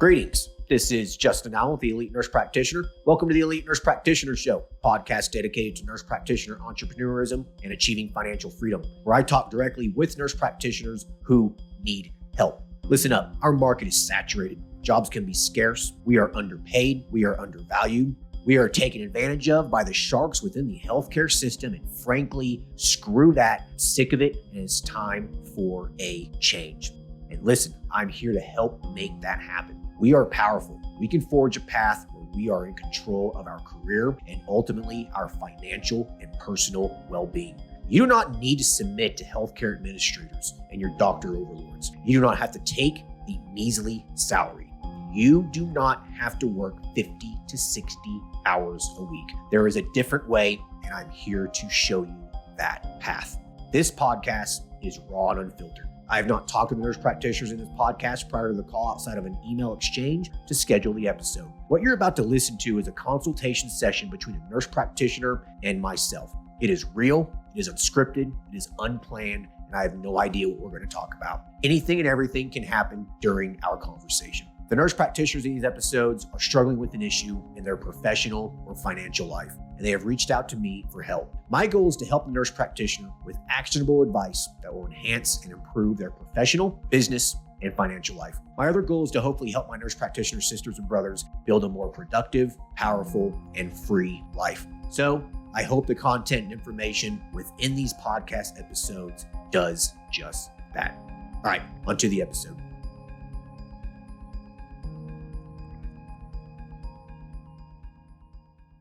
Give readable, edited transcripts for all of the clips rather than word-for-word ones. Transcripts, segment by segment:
Greetings. This is Justin Allen, the Elite Nurse Practitioner. Welcome to the Elite Nurse Practitioner Show, podcast dedicated to nurse practitioner entrepreneurism and achieving financial freedom, where I talk directly with nurse practitioners who need help. Listen up, our market is saturated. Jobs can be scarce. We are underpaid. We are undervalued. We are taken advantage of by the sharks within the healthcare system, and frankly, screw that. I'm sick of it, and it's time for a change. And listen, I'm here to help make that happen. We are powerful. We can forge a path where we are in control of our career and ultimately our financial and personal well-being. You do not need to submit to healthcare administrators and your doctor overlords. You do not have to take a measly salary. You do not have to work 50 to 60 hours a week. There is a different way, and I'm here to show you that path. This podcast is raw and unfiltered. I have not talked to the nurse practitioners in this podcast prior to the call outside of an email exchange to schedule the episode. What you're about to listen to is a consultation session between a nurse practitioner and myself. It is real, it is unscripted, it is unplanned, and I have no idea what we're going to talk about. Anything and everything can happen during our conversation. The nurse practitioners in these episodes are struggling with an issue in their professional or financial life, and they have reached out to me for help. My goal is to help the nurse practitioner with actionable advice that will enhance and improve their professional, business, and financial life. My other goal is to hopefully help my nurse practitioner sisters and brothers build a more productive, powerful, and free life. So I hope the content and information within these podcast episodes does just that. All right, onto the episode.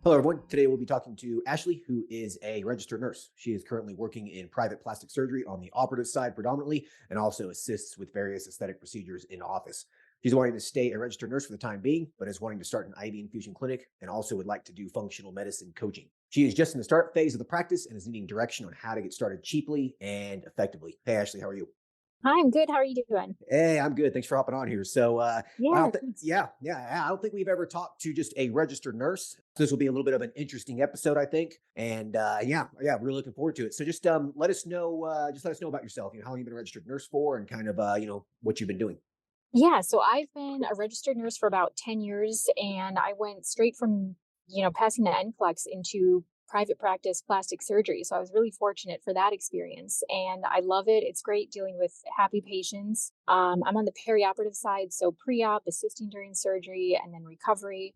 Hello, everyone. Today we'll be talking to Ashley, who is a registered nurse. She is currently working in private plastic surgery on the operative side predominantly, and also assists with various aesthetic procedures in office. She's wanting to stay a registered nurse for the time being, but is wanting to start an IV infusion clinic and also would like to do functional medicine coaching. She is just in the start phase of the practice and is needing direction on how to get started cheaply and effectively. Hey, Ashley, how are you? Hi, I'm good. How are you doing? Hey, I'm good. Thanks for hopping on here. So, I don't Thanks. I don't think we've ever talked to just a registered nurse. This will be a little bit of an interesting episode, I think. And we're looking forward to it. So, just let us know about yourself. How long you've been a registered nurse for, and kind of what you've been doing. So I've been a registered nurse for about 10 years, and I went straight from, passing the NCLEX into private practice plastic surgery. So I was really fortunate for that experience, and I love it. It's great dealing with happy patients. I'm on the perioperative side, so pre-op, assisting during surgery, and then recovery.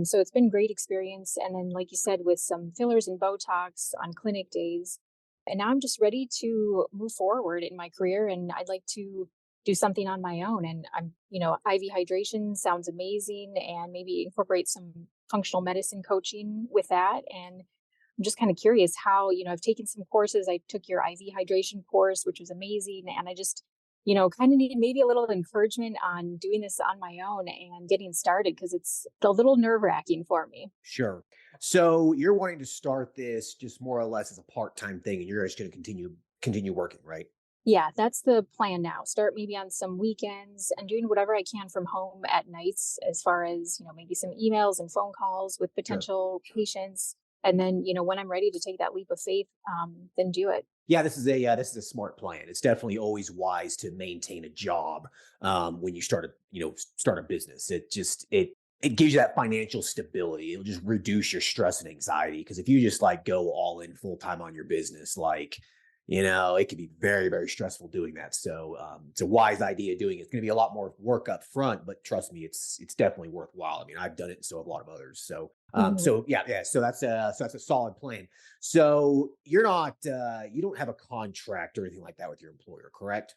So it's been a great experience. And then, like you said, with some fillers and Botox on clinic days. And now I'm just ready to move forward in my career, and I'd like to do something on my own. And IV hydration sounds amazing, and maybe incorporate some functional medicine coaching with that. And I'm just kind of curious how, I've taken some courses. I took your IV hydration course, which was amazing. And I just, kind of need maybe a little encouragement on doing this on my own and getting started, because it's a little nerve wracking for me. Sure. So you're wanting to start this just more or less as a part-time thing, and you're just going to continue working, right? Yeah, that's the plan now. Start maybe on some weekends and doing whatever I can from home at nights, as far as, maybe some emails and phone calls with Sure. potential patients. And then, when I'm ready to take that leap of faith, then do it. Yeah, this is a smart plan. It's definitely always wise to maintain a job when you start a business. It gives you that financial stability. It'll just reduce your stress and anxiety, because if you just like go all in full time on your business, it can be very, very stressful doing that. So it's a wise idea doing it. It's going to be a lot more work up front, but trust me, it's definitely worthwhile. I mean, I've done it, and so have a lot of others. So Mhm. so that's a solid plan. So you're not you don't have a contract or anything like that with your employer, correct?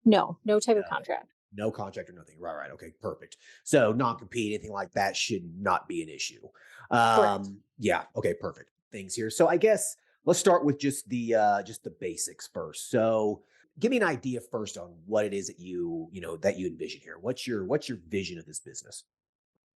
No, no type of No, contract. no contract or nothing. Right. Okay, perfect. So non-compete, anything like that should not be an issue. Correct. Yeah, okay, perfect. Things here. So I guess let's start with just the basics first. So give me an idea first on what it is that you envision here. What's your vision of this business?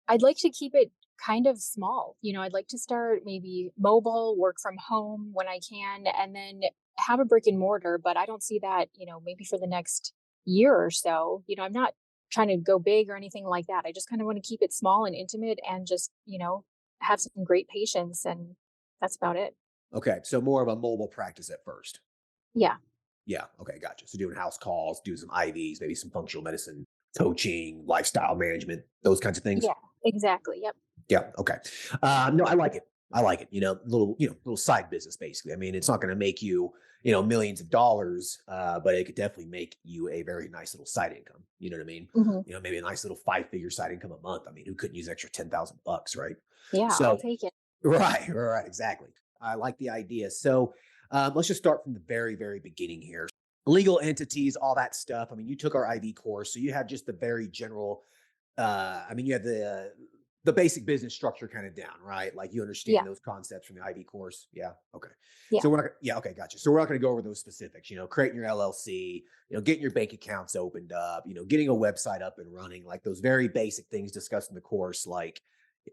I'd like to keep it kind of small. I'd like to start maybe mobile, work from home when I can, and then have a brick and mortar. But I don't see that, maybe for the next year or so. I'm not trying to go big or anything like that. I just kind of want to keep it small and intimate, and just, have some great patients. And that's about it. Okay, so more of a mobile practice at first. Yeah. Yeah. Okay. Gotcha. So doing house calls, do some IVs, maybe some functional medicine coaching, lifestyle management, those kinds of things. Yeah, exactly. Yep. Yeah. Okay. No, I like it. I like it. Little side business, basically. I mean, it's not going to make you, millions of dollars, but it could definitely make you a very nice little side income. You know what I mean? Hmm. Maybe a nice little 5-figure side income a month. I mean, who couldn't use extra $10,000, right? Yeah, I'll So, take it. right, exactly. I like the idea. So, let's just start from the very, very beginning here. Legal entities, all that stuff. I mean, you took our IV course, so you have just the very general I mean, you have the basic business structure kind of down, right? Like you Yeah. understand those concepts from the IB course. Yeah. Okay. Yeah. So we're not, yeah. Okay. Gotcha. So we're not going to go over those specifics, creating your LLC, getting your bank accounts opened up, getting a website up and running, like those very basic things discussed in the course, like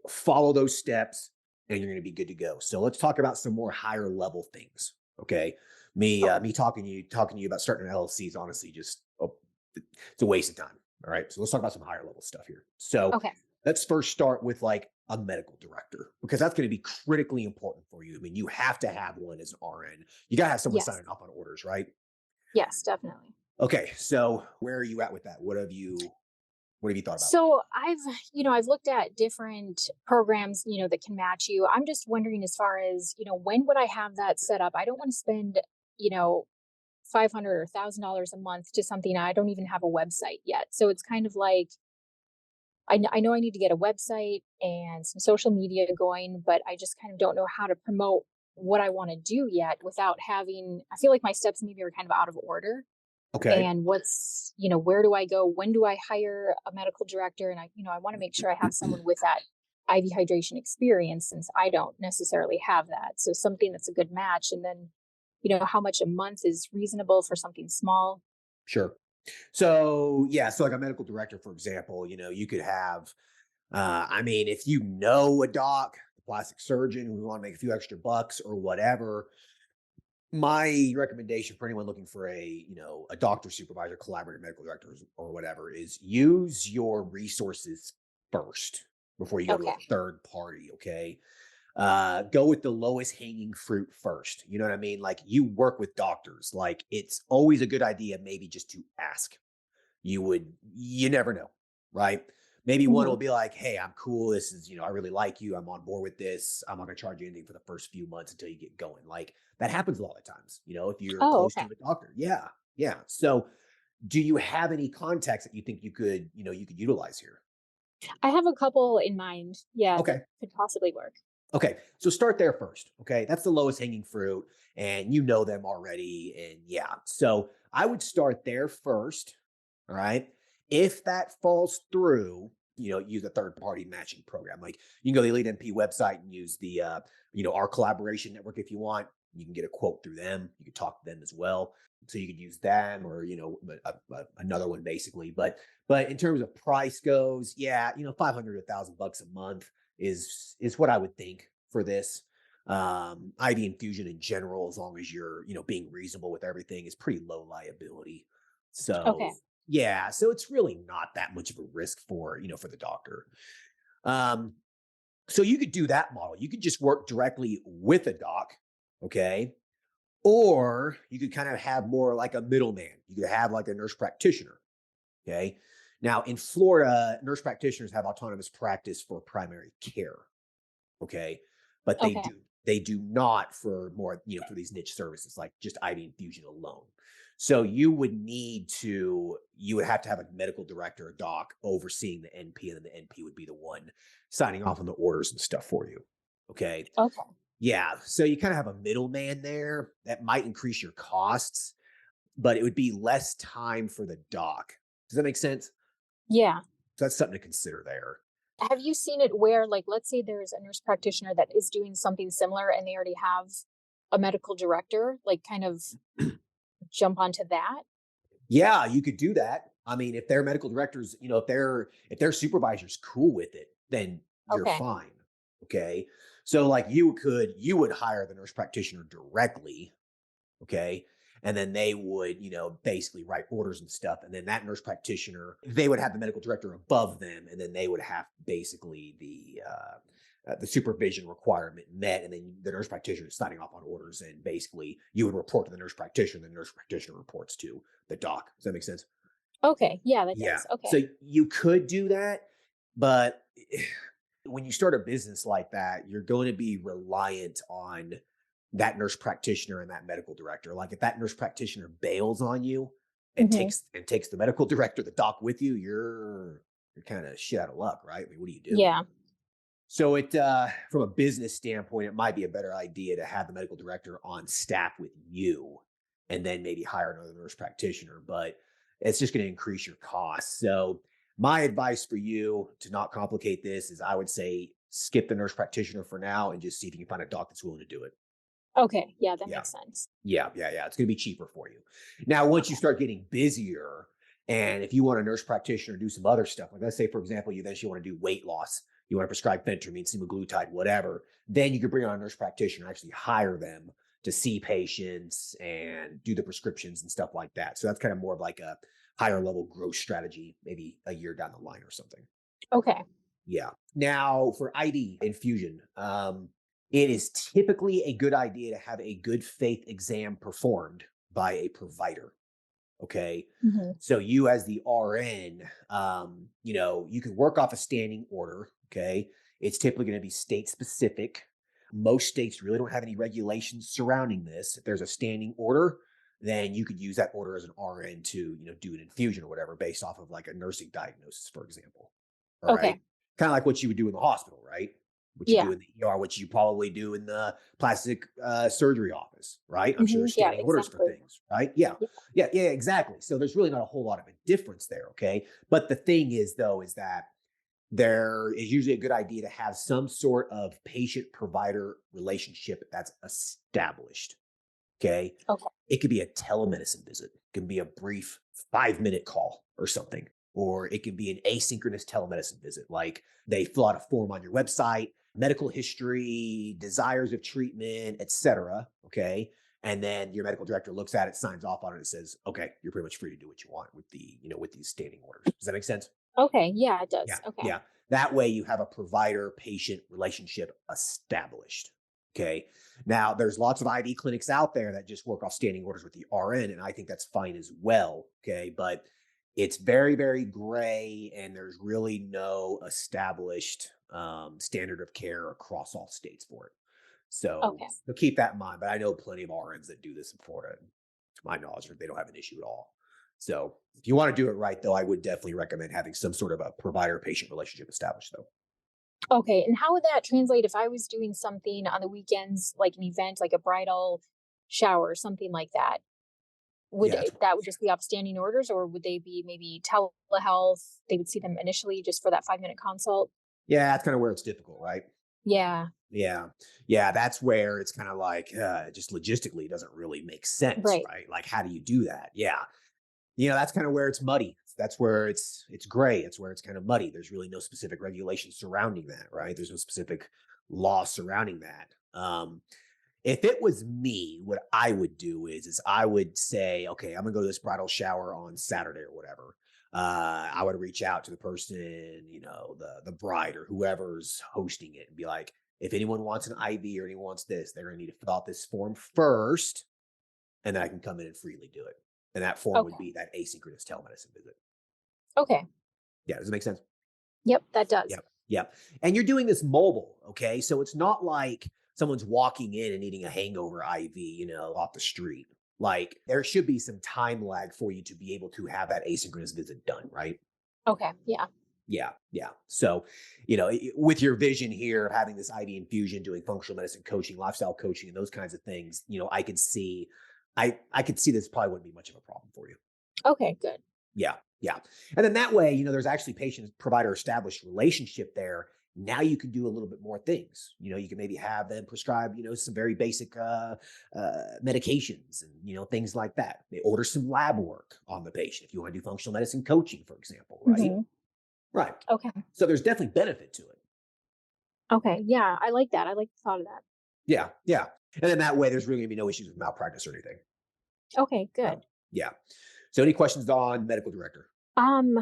follow those steps and you're going to be good to go. So let's talk about some more higher level things. Okay. Okay. Me talking to you about starting an LLC is honestly just, it's a waste of time. All right. So let's talk about some higher level stuff here. So Okay. let's first start with like a medical director because that's going to be critically important for you. I mean, you have to have one as an RN. You got to have someone Yes. signing off on orders, right? Yes, definitely. Okay. So where are you at with that? What have you thought about? So I've looked at different programs, that can match you. I'm just wondering as far as, when would I have that set up? I don't want to spend, you know, 500 or $1,000 a month to something I don't even have a website yet. So it's kind of like I know I need to get a website and some social media going, but I just kind of don't know how to promote what I want to do yet without having I feel like my steps maybe are kind of out of order. Okay. And where do I go? When do I hire a medical director? And I want to make sure I have someone with that IV hydration experience since I don't necessarily have that. So something that's a good match. And then, how much a month is reasonable for something small. Sure. So yeah, so like a medical director, for example, you could have I mean, if you know a doc, a plastic surgeon who want to make a few extra bucks or whatever, my recommendation for anyone looking for a doctor supervisor, collaborative medical director or whatever is use your resources first before you go to a Okay. third party. Okay. Go with the lowest hanging fruit first. You know what I mean? Like you work with doctors, like it's always a good idea maybe just to ask. You never know, right? Maybe one will Hmm. be like, hey, I'm cool. This is, I really like you. I'm on board with this. I'm not going to charge you anything for the first few months until you get going. Like that happens a lot of times, if you're Oh, close to okay. a doctor. Yeah. Yeah. So do you have any contacts that you think you could utilize here? I have a couple in mind. Yeah, that Okay. could possibly work. Okay, so start there first. Okay, that's the lowest hanging fruit, and you know them already. And yeah, so I would start there first. All right. If that falls through, use a third party matching program. Like you can go to the Elite NP website and use our collaboration network if you want. You can get a quote through them. You can talk to them as well. So you could use them or another one basically. But in terms of price goes, yeah, 500 $1,000 a month is what I would think for this. IV infusion in general, as long as you're being reasonable with everything, is pretty low liability. Okay. So yeah, so it's really not that much of a risk for the doctor. Um, so you could do that model. You could just work directly with a doc, okay, or you could kind of have more like a middleman. You could have like a nurse practitioner, okay. Now in Florida, nurse practitioners have autonomous practice for primary care. Okay. But they Okay. do they do not for more, for these niche services like just IV infusion alone. So you would have to have a medical director, a doc overseeing the NP, and then the NP would be the one signing off on the orders and stuff for you. Okay. Okay. Yeah. So you kind of have a middleman there that might increase your costs, but it would be less time for the doc. Does that make sense? Yeah. So that's something to consider there. Have you seen it where, like, let's say there's a nurse practitioner that is doing something similar and they already have a medical director, like, kind of jump onto that? Yeah, you could do that. I mean, if their medical directors, if their supervisor's cool with it, then you're Okay. fine. Okay. So like you would hire the nurse practitioner directly, okay? And then they would, basically write orders and stuff. And then that nurse practitioner, they would have the medical director above them, and then they would have basically the supervision requirement met, and then the nurse practitioner is signing off on orders, and basically you would report to the nurse practitioner, and the nurse practitioner reports to the doc. Does that make sense? Okay. Yeah, that Yeah. does. So Okay. you could do that, but when you start a business like that, you're going to be reliant on that nurse practitioner and that medical director. Like if that nurse practitioner bails on you and Hmm. takes the medical director, the doc with you, you're kind of shit out of luck, right? I mean, what do you do? Yeah. So from a business standpoint, it might be a better idea to have the medical director on staff with you and then maybe hire another nurse practitioner, but it's just going to increase your costs. So my advice for you to not complicate this is I would say skip the nurse practitioner for now and just see if you can find a doc that's willing to do it. Okay. Yeah, that Yeah. makes sense. Yeah. It's going to be cheaper for you. Now, once you Okay. start getting busier, and if you want a nurse practitioner to do some other stuff, like let's say, for example, you eventually want to do weight loss, you want to prescribe phentermine, semaglutide, whatever, then you could bring on a nurse practitioner, actually hire them to see patients and do the prescriptions and stuff like that. So that's kind of more of like a higher level growth strategy, maybe a year down the line or something. Okay. Yeah. Now for ID infusion, it is typically a good idea to have a good faith exam performed by a provider. Okay. Hmm. So you as the RN, you can work off a standing order. Okay. It's typically going to be state specific. Most states really don't have any regulations surrounding this. If there's a standing order, then you could use that order as an RN to, do an infusion or whatever based off of like a nursing diagnosis, for example. All right. Okay. Kind of like what you would do in the hospital, right? What you Yeah. do in the ER, what you probably do in the plastic surgery office, right? I'm sure Hmm. there's Yeah, standing orders for exactly. things, right? Yeah. Yeah. Yeah, exactly. So there's really not a whole lot of a difference there, okay? But the thing is, though, is that there is usually a good idea to have some sort of patient provider relationship that's established, okay? Okay. It could be a telemedicine visit, it can be a brief 5-minute call or something, or it can be an asynchronous telemedicine visit. Like they fill out a form on your website, medical history, desires of treatment, etc. Okay. And then your medical director looks at it, signs off on it, and says, okay, you're pretty much free to do what you want with with these standing orders. Does that make sense? Okay. Yeah, it Yeah, does. Okay. yeah. That way you have a provider patient relationship established. Okay. Now, there's lots of IV clinics out there that just work off standing orders with the RN, and I think that's fine as well. Okay. But it's very, very gray, and there's really no established standard of care across all states for it. Okay. So keep that in mind. But I know plenty of RNs that do this in Florida. And to my knowledge, they don't have an issue at all. So if you want to do it right, though, I would definitely recommend having some sort of a provider patient relationship established, though. Okay. And how would that translate if I was doing something on the weekends, like an event, like a bridal shower, something like that? Yeah, that's That would just be off standing orders, or would they be maybe telehealth? They would see them initially just for that 5-minute consult. yeah, that's kind of where it's difficult, right? Yeah. Yeah, yeah, that's where it's kind of like just logistically it doesn't really make sense, Right. right? Like, how do you do that? Yeah, that's kind of where it's muddy. That's where it's gray. It's where it's kind of muddy. There's really no specific regulation surrounding that, right? There's no specific law surrounding that. If it was me, what I would do is I would say, okay, I'm gonna go to this bridal shower on Saturday or whatever. I would reach out to the person, the bride or whoever's hosting it, and be like, if anyone wants an IV or anyone wants this, they're gonna need to fill out this form first, and then I can come in and freely do it. And that form would Okay. be that asynchronous telemedicine visit. Okay. Yeah, does it make sense? Yep, that does. Yep. Yep. And you're doing this mobile, okay? So it's not like someone's walking in and needing a hangover IV, off the street. Like there should be some time lag for you to be able to have that asynchronous visit done, right? Okay. Yeah. Yeah. So, with your vision here of having this IV infusion, doing functional medicine coaching, lifestyle coaching, and those kinds of things, I could see this probably wouldn't be much of a problem for you. Okay, good. Yeah. And then that way, there's actually patient provider established relationship there. Now you can do a little bit more things. You can maybe have them prescribe, some very basic medications and, things like that. They order some lab work on the patient if you want to do functional medicine coaching, for example, right? Mhm. Right. Okay. So there's definitely benefit to it. Okay. Yeah, I like that. I like the thought of that. Yeah. And then that way, there's really going to be no issues with malpractice or anything. Okay, Oh, good. yeah. So any questions on medical director? Um,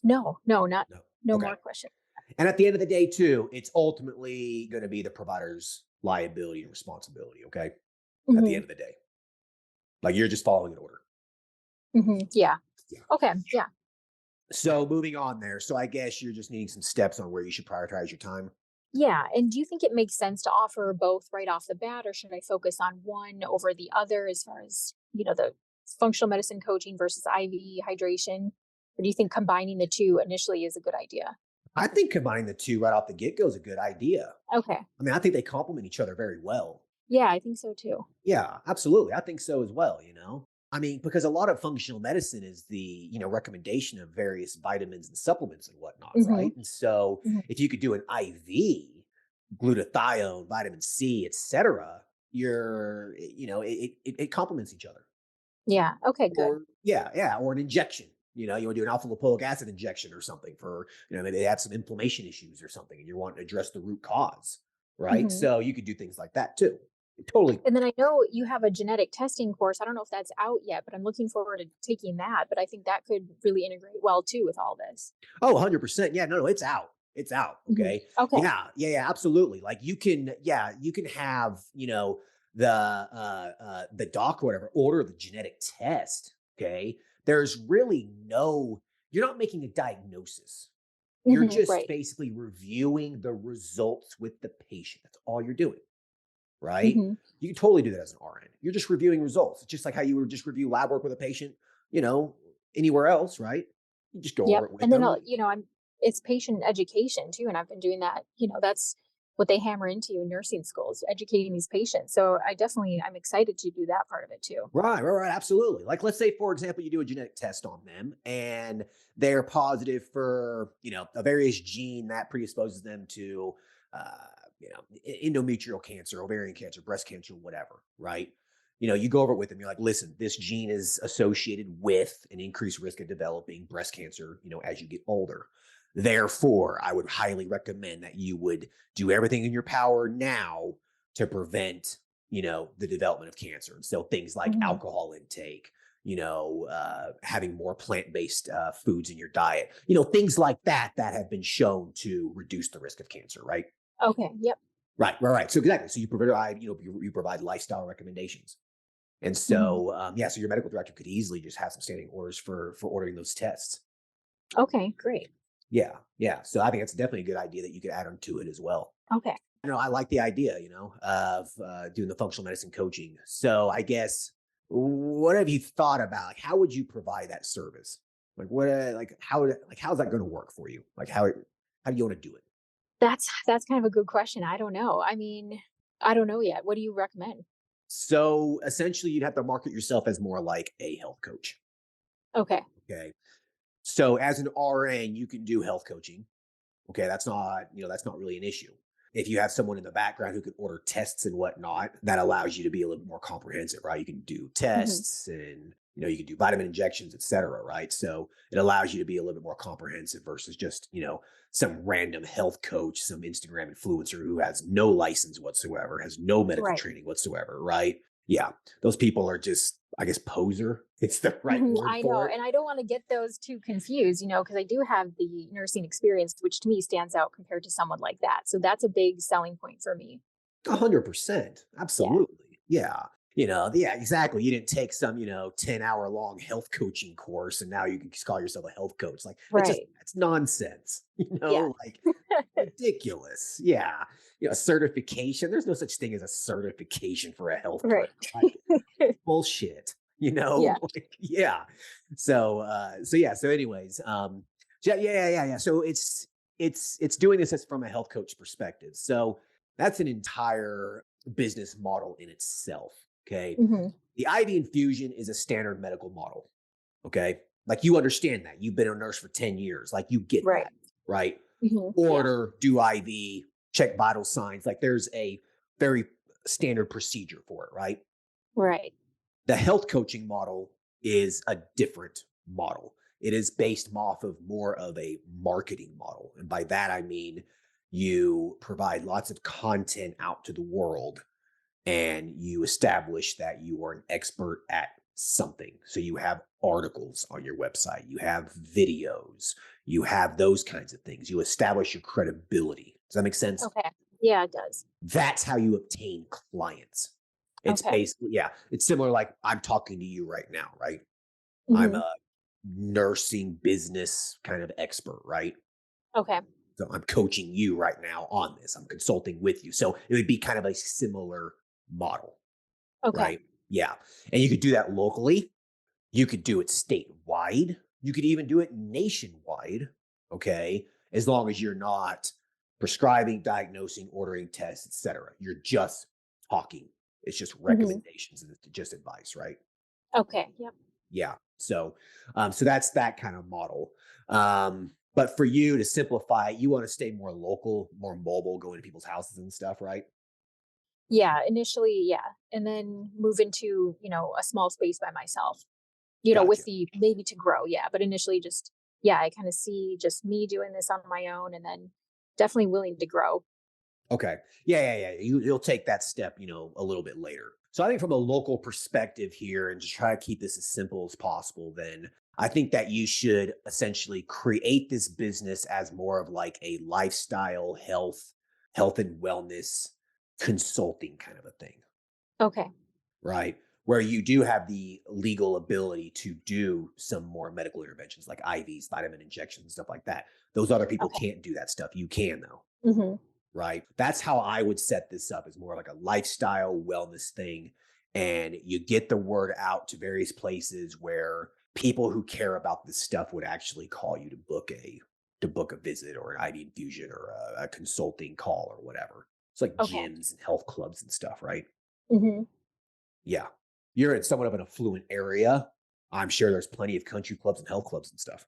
no, no, not No. no Okay. more questions. And at the end of the day, too, it's ultimately going to be the provider's liability and responsibility. Okay. At the Mhm. end of the day, like you're just following an order. Mhm. Yeah. Yeah. Okay. Yeah. So moving on there. So I guess you're just needing some steps on where you should prioritize your time. Yeah. And do you think it makes sense to offer both right off the bat, or should I focus on one over the other as far as, the functional medicine coaching versus IV hydration? Or do you think combining the two initially is a good idea? I think combining the two right off the get go is a good idea. Okay. I mean, I think they complement each other very well. Yeah, I think so too. Yeah, absolutely. I think so as well. I mean, because a lot of functional medicine is the recommendation of various vitamins and supplements and whatnot, Hmm. right? And so Hmm. if you could do an IV, glutathione, vitamin C, etc., it complements each other. Yeah. Okay, good. Or yeah, or an injection. You want to do an alpha lipoic acid injection or something for, maybe they have some inflammation issues or something and you're wanting to address the root cause, right? Hmm. So you could do things like that too. Totally. And then I know you have a genetic testing course. I don't know if that's out yet, but I'm looking forward to taking that. But I think that could really integrate well too with all this. Oh, 100%. Yeah, no, it's out. It's out. Hmm. Okay. Okay. Yeah, absolutely. Like you can have, the doc or whatever order the genetic test. Okay. There's really you're not making a diagnosis. You're Hmm. just Right. basically reviewing the results with the patient. That's all you're doing, right? Hmm. You can totally do that as an RN. You're just reviewing results. It's just like how you would just review lab work with a patient, you know, anywhere else, right? You just go over Yep. it with And then, them. it's patient education too. And I've been doing that. That's what they hammer into in nursing schools, educating these patients. So I'm excited to do that part of it too. Right. Absolutely. Like, let's say, for example, you do a genetic test on them and they're positive for, a various gene that predisposes them to, endometrial cancer, ovarian cancer, breast cancer, whatever, right? You go over it with them. You're like, listen, this gene is associated with an increased risk of developing breast cancer, as you get older. Therefore, I would highly recommend that you would do everything in your power now to prevent the development of cancer. And so things like Hmm. alcohol intake, having more plant-based foods in your diet, things like that have been shown to reduce the risk of cancer, right? Okay. Yep. Right. So exactly. So you provide, you provide lifestyle recommendations. And Hmm. so, so your medical director could easily just have some standing orders for ordering those tests. Okay. Great. Yeah. So I think that's definitely a good idea that you could add on to it as well. Okay. I like the idea, of doing the functional medicine coaching. So I guess, what have you thought about? Like, how would you provide that service? Like, how's that going to work for you? Like, how do you want to do it? That's kind of a good question. I don't know. I mean, I don't know yet. What do you recommend? So essentially, you'd have to market yourself as more like a health coach. Okay. Okay. So as an RN, you can do health coaching. Okay, that's not really an issue. If you have someone in the background who can order tests and whatnot, that allows you to be a little bit more comprehensive, right? You can do Hmm. tests and you can do vitamin injections, et cetera, right? So it allows you to be a little bit more comprehensive versus just, some random health coach, some Instagram influencer who has no license whatsoever, has no medical Right. training whatsoever, right? Yeah. Those people are just, I guess, poser. It's the right Mhm, word I know, for it. and I don't wanna get those too confused, because I do have the nursing experience, which to me stands out compared to someone like that, so that's a big selling point for me. 100%. Yeah, Absolutely. Yeah. Yeah, exactly. You didn't take some, 10-hour long health coaching course and now you can just call yourself a health coach. Like, right. that's nonsense, Yeah. like ridiculous. Yeah. Certification. There's no such thing as a certification for a health Right. coach. Like, bullshit, Yeah. like, yeah. So yeah. So anyways, yeah. So it's doing this as from a health coach perspective. So that's an entire business model in itself. Okay. Mhm. The IV infusion is a standard medical model. Okay. Like, you understand that. You've been a nurse for 10 years. Like, you get Right. that, right? Mhm. Yeah. Order, do IV, check vital signs. Like, there's a very standard procedure for it, right? Right. The health coaching model is a different model. It is based off of more of a marketing model. And by that, I mean you provide lots of content out to the world and you establish that you are an expert at something. So you have articles on your website, you have videos, you have those kinds of things. You establish your credibility. Does that make sense? Okay. Yeah, it does. That's how you obtain clients. It's Okay. basically, yeah, it's similar. Like, I'm talking to you right now, right? I'm Mhm. nursing business kind of expert, right? Okay. So I'm coaching you right now on this. I'm consulting with you. So it would be kind of a similar model, Okay. right? Yeah. And you could do that locally. You could do it statewide. You could even do it nationwide. Okay. As long as you're not prescribing, diagnosing, ordering tests, etc. You're just talking. It's just Hmm. recommendations and it's just advice, right? Okay. Yep. Yeah. So that's that kind of model. But for you to simplify, you want to stay more local, more mobile, going to people's houses and stuff, right? Yeah. Initially, yeah. And then move into, a small space by myself, with Gotcha. the maybe to grow. Yeah. But initially, just, yeah, I kind of see just me doing this on my own and then definitely willing to grow. Okay. Yeah. You'll take that step, a little bit later. So I think from a local perspective here, and to try to keep this as simple as possible, then I think that you should essentially create this business as more of like a lifestyle, health and wellness consulting kind of a thing. Okay. Right? Where you do have the legal ability to do some more medical interventions like IVs, vitamin injections, and stuff like that. Those other people Okay. can't do that stuff. You can, though, Hmm. right? That's how I would set this up as more like a lifestyle wellness thing. And you get the word out to various places where people who care about this stuff would actually call you to book a visit or an IV infusion or a consulting call or whatever. It's like Okay. gyms and health clubs and stuff, right? Hmm. Yeah. You're in somewhat of an affluent area. I'm sure there's plenty of country clubs and health clubs and stuff.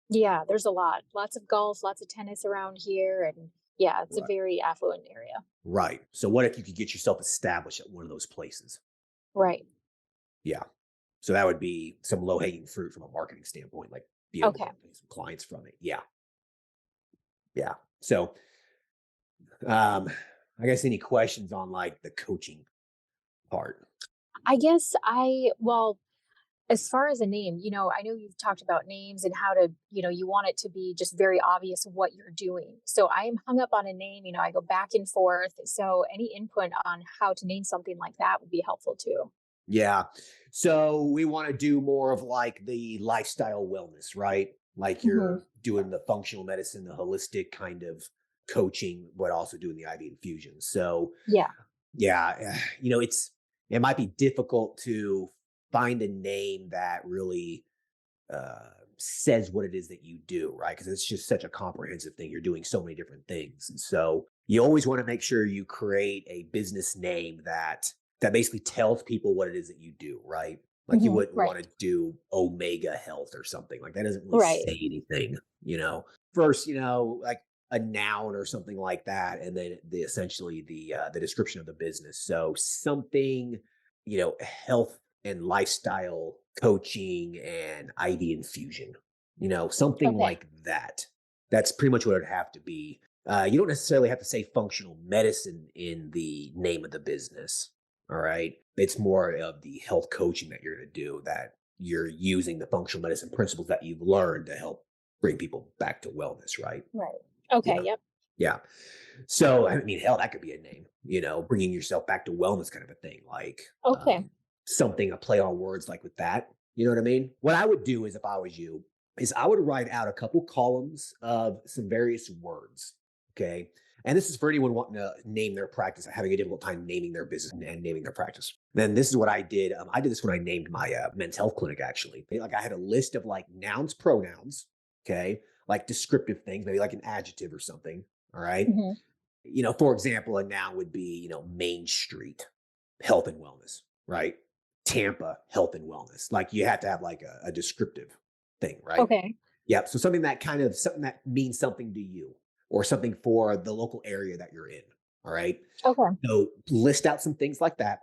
Yeah. There's lots of golf, lots of tennis around here. And yeah, it's a Right. very affluent area. Right. So what if you could get yourself established at one of those places? Right. Yeah. So that would be some low hanging fruit from a marketing standpoint, like be able to Okay. get some clients from it. Yeah. Yeah. So, I guess any questions on like the coaching part? well, as far as a name, I know you've talked about names and how to, you want it to be just very obvious what you're doing. So I am hung up on a name, I go back and forth. So any input on how to name something like that would be helpful too. Yeah. So we want to do more of like the lifestyle wellness, right? Like Hmm. you're doing the functional medicine, the holistic kind of coaching, but also doing the IV infusion. So Yeah. yeah, it might be difficult to find a name that really says what it is that you do, right? Because it's just such a comprehensive thing. You're doing so many different things, and so you always want to make sure you create a business name that basically tells people what it is that you do, right? Like you Hmm. wouldn't want Right. to do Omega Health or something like that. Doesn't really Right. say anything. First, like a noun or something like that, and then the description of the business. So something, health and lifestyle coaching and IV infusion, something Okay. like that. That's pretty much what it'd have to be. You don't necessarily have to say functional medicine in the name of the business. All right. It's more of the health coaching that you're going to do, that you're using the functional medicine principles that you've learned to help bring people back to wellness, right? Right. Okay. Yeah. Yep. Yeah. So, I mean, hell, that could be a name, bringing yourself back to wellness kind of a thing, like Okay. something, a play on words like with that. You know what I mean? What I would do is, if I was you, is I would write out a couple columns of some various words. Okay. And this is for anyone wanting to name their practice, having a difficult time naming their business and naming their practice. Then this is what I did. I did this when I named my men's health clinic, actually. Like I had a list of like nouns, pronouns, okay, like descriptive things, maybe like an adjective or something. All right. Hmm. For example, a noun would be, Main Street, health and wellness, right? Tampa, health and wellness. Like you have to have like a descriptive thing, right? Okay. Yep. So something that means something to you or something for the local area that you're in. All right. Okay. So list out some things like that,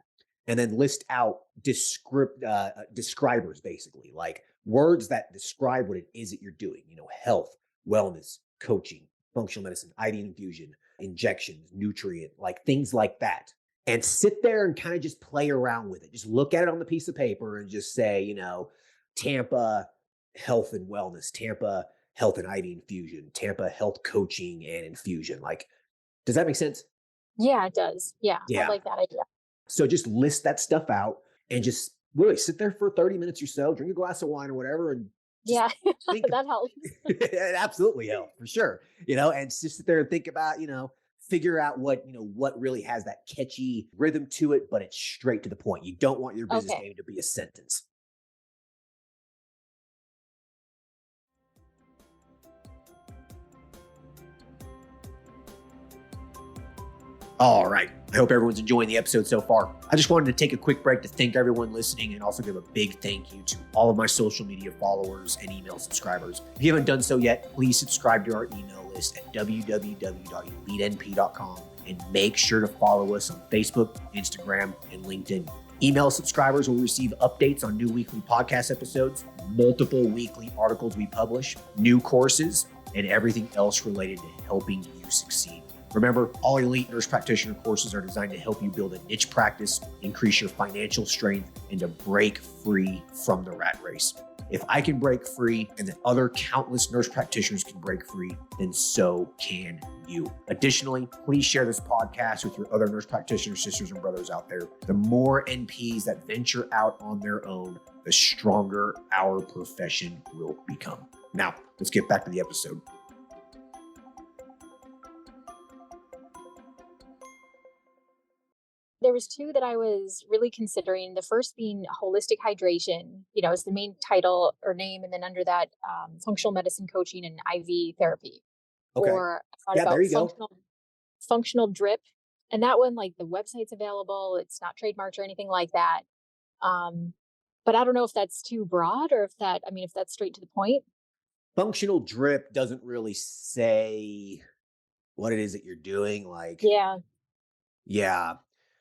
and then list out describers, basically, like words that describe what it is that you're doing. Health, wellness, coaching, functional medicine, IV infusion, injections, nutrient, like things like that. And sit there and kind of just play around with it. Just look at it on the piece of paper and just say, Tampa health and wellness, Tampa health and IV infusion, Tampa health coaching and infusion. Like, does that make sense? Yeah, it does. Yeah, I Yeah. like that idea. So just list that stuff out and just really sit there for 30 minutes or so, drink a glass of wine or whatever, and Just Yeah, think that helps. it absolutely helps for sure. And just sit there and think about, figure out what really has that catchy rhythm to it, but it's straight to the point. You don't want your business Okay. name to be a sentence. All right. I hope everyone's enjoying the episode so far. I just wanted to take a quick break to thank everyone listening and also give a big thank you to all of my social media followers and email subscribers. If you haven't done so yet, please subscribe to our email list at www.elitenp.com and make sure to follow us on Facebook, Instagram, and LinkedIn. Email subscribers will receive updates on new weekly podcast episodes, multiple weekly articles we publish, new courses, and everything else related to helping you succeed. Remember, all elite nurse practitioner courses are designed to help you build a niche practice, increase your financial strength, and to break free from the rat race. If I can break free and the other countless nurse practitioners can break free, then so can you. Additionally, please share this podcast with your other nurse practitioner sisters and brothers out there. The more NPs that venture out on their own, the stronger our profession will become. Now, let's get back to the episode. There was two that I was really considering. The first being holistic hydration, is the main title or name, and then under that, functional medicine coaching and IV therapy. Okay. Or I thought Yeah, there about you go. functional drip, and that one, like, the website's available. It's not trademarked or anything like that. But I don't know if that's too broad or if that's straight to the point. Functional drip doesn't really say what it is that you're doing. Like, Yeah. yeah,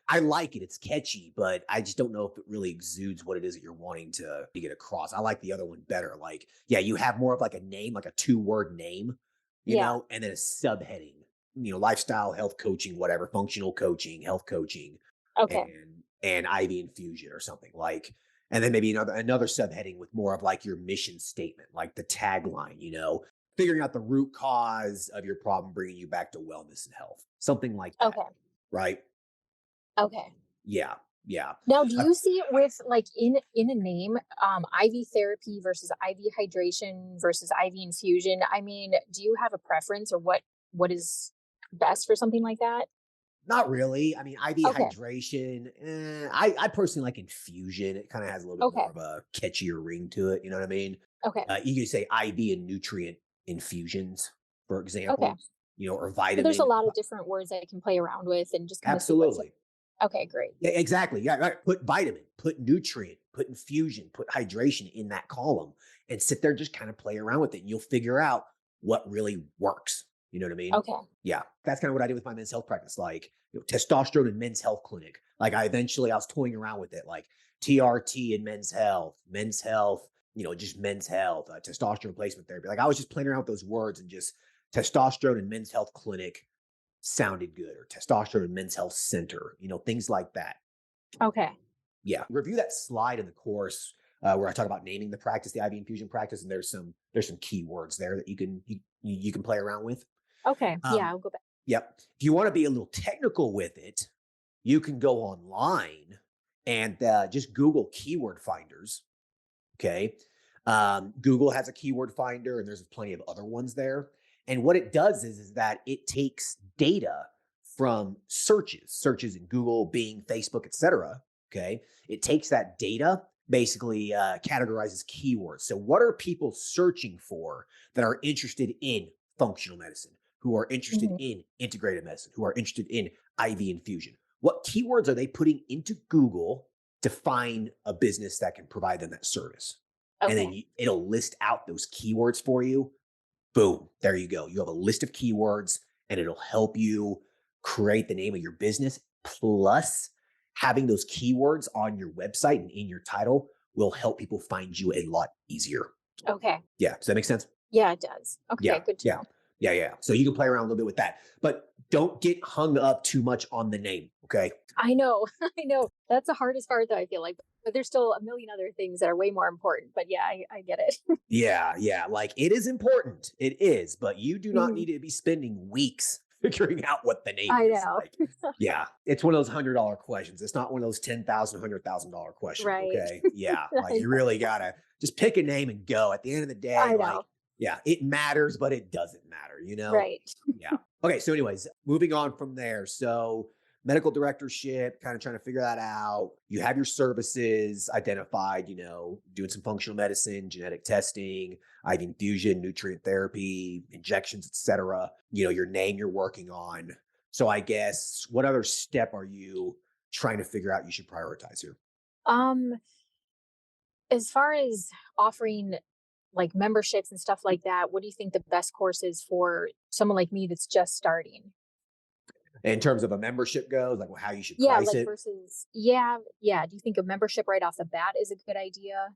I like it. It's catchy, but I just don't know if it really exudes what it is that you're wanting to get across. I like the other one better. Like, yeah, you have more of like a name, like a 2-word name, Yeah. and then a subheading, lifestyle, health coaching, whatever, functional coaching, health coaching, Okay. and IV infusion or something like, and then maybe another subheading with more of like your mission statement, like the tagline, figuring out the root cause of your problem, bringing you back to wellness and health, something like that, Okay. right? Okay. Yeah, yeah. Now, do Uh, you see it with, like, in a name, IV therapy versus IV hydration versus IV infusion? I mean, do you have a preference, or what is best for something like that? Not really. I mean, IV Okay. hydration. I personally like infusion. It kind of has a little bit Okay. more of a catchier ring to it. You know what I mean? Okay. You could say IV and nutrient infusions, for Okay. example. Or So there's a vitamin. lot of different words that I can play around with and just kind of see what fits. Absolutely. Okay, great. Yeah, exactly. Yeah, right. Put vitamin, put nutrient, put infusion, put hydration in that column, and sit there, just kind of play around with it, and you'll figure out what really works. You know what I mean? Okay. Yeah, that's kind of what I did with my men's health practice, like testosterone and men's health clinic. Like I was toying around with it, like TRT and men's health, just men's health, testosterone replacement therapy. Like I was just playing around with those words, and just testosterone and men's health clinic sounded good, or testosterone and men's health center, things like that. Okay. Yeah, review that slide in the course where I talk about naming the practice, the IV infusion practice, and there's some keywords there that you can play around with. Okay. Yeah, Um, I'll go back. yep. If you want to be a little technical with it, you can go online and just Google keyword finders. Okay. Google has a keyword finder, and there's plenty of other ones there. And what it does is that it takes data from searches in Google, Bing, Facebook, etc. Okay. It takes that data, basically categorizes keywords. So what are people searching for that are interested in functional medicine, who are interested Mhm. in integrated medicine, who are interested in IV infusion? What keywords are they putting into Google to find a business that can provide them that service? And then Okay. it'll list out those keywords for you. Boom, there you go. You have a list of keywords, and it'll help you create the name of your business. Plus, having those keywords on your website and in your title will help people find you a lot easier. Okay. Yeah. Does that make sense? Yeah, it does. Yeah. Okay, good to Yeah. know. Yeah. Yeah. So you can play around a little bit with that, but don't get hung up too much on the name. Okay. I know. I know. That's the hardest part, though, I feel like. But there's still a million other things that are way more important. But yeah, I get it. Yeah. Yeah. Like it is important. It is, but you do not Mhm. need to be spending weeks figuring out what the name I is. know. Like, yeah, it's one of those $100 questions. It's not one of those $10,000, $100,000 questions. Right. Okay. Yeah. Like I you know. really got to just pick a name and go. At the end of the day, I like, know. yeah, it matters, but it doesn't matter, you know? Right. Yeah. Okay. So, anyways, moving on from there. So, medical directorship, kind of trying to figure that out. You have your services identified, doing some functional medicine, genetic testing, IV infusion, nutrient therapy, injections, etc. Your name you're working on. So I guess what other step are you trying to figure out you should prioritize here? Um, as far as offering like memberships and stuff like that, what do you think the best course is for someone like me that's just starting? In terms of a membership goes, like how you should Yeah, price like it. versus yeah. Do you think a membership right off the bat is a good idea?